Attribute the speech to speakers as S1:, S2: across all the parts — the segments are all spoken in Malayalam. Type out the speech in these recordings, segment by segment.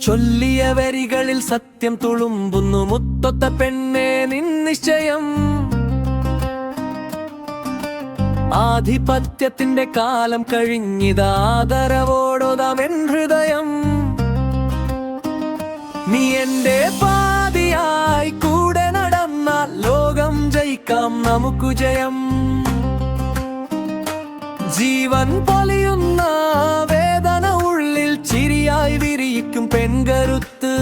S1: ചൊല്ലിയ വരികളിൽ സത്യം തുളുമ്പുന്നു മുത്തൊത്ത പെണ്ണേ നിൻ നിശ്ചയം. ആധിപത്യത്തിന്റെ കാലം കഴിഞ്ഞിതാ ആദരവോടൊതാമെൻ ഹൃദയം. നീ എന്റെ പാതിയായി കൂടെ നടന്നാൽ ലോകം ജയിക്കാം നമുക്കു ജയം. ജീവൻ പൊലിയുന്ന വേദന ഉള്ളിൽ ചിരിയായി വിരിയിക്കും പെൺകരുത്ത്.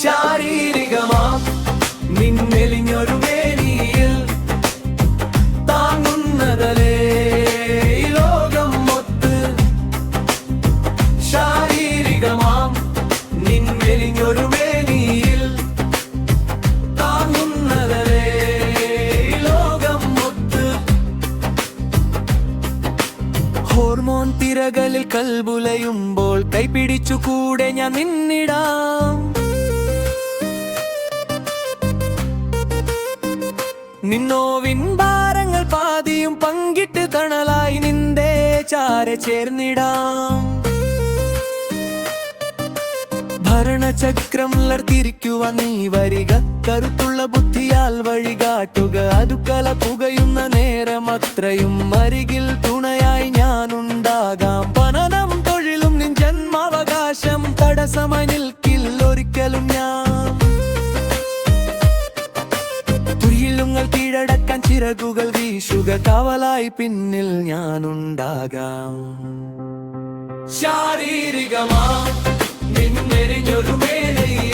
S1: ശാരീരികമാം നിന്നെലിഞ്ഞൊരു വേദിയിൽ താങ്ങുന്നതലേ ലോകം മൊത്ത്. ശാരീരികമാം നിന്നെലിഞ്ഞൊരു വേദിയിൽ താങ്ങുന്നതലേ ലോകം മൊത്ത്. ഹോർമോൺ തിരകളിൽ കൽബുലയുമ്പോൾ കൈപിടിച്ചു കൂടെ ഞാൻ നിന്നിടാം. നിന്നോവിൻ ഭാരങ്ങൾ പാതിയും പങ്കിട്ട് തണലായി നിന്റെ ചാരെ ചേർന്നിടാം. ഭരണചക്രം തിരിക്കുവാൻ നീ വരിക, കരുത്തുള്ള ബുദ്ധിയാൽ വഴികാട്ടുക. അതുകല പുകയുന്ന നേരം അത്രയും അരികിൽ തുണയായി ഞാനുണ്ടാകാം. പനനം തൊഴിലും നിൻ ജന്മാവകാശം തടസ്സമായി നിൽക്കില്ലൊരിക്കലും ഞാൻ. തുയിലുങ്ങൾ കീഴടക്കാൻ ചിറകുകൾ വീശുക, കാവലായി പിന്നിൽ ഞാനുണ്ടാകാം. ശാരീരികമാ നിന്നെരിഞ്ഞൊരു വേലയിൽ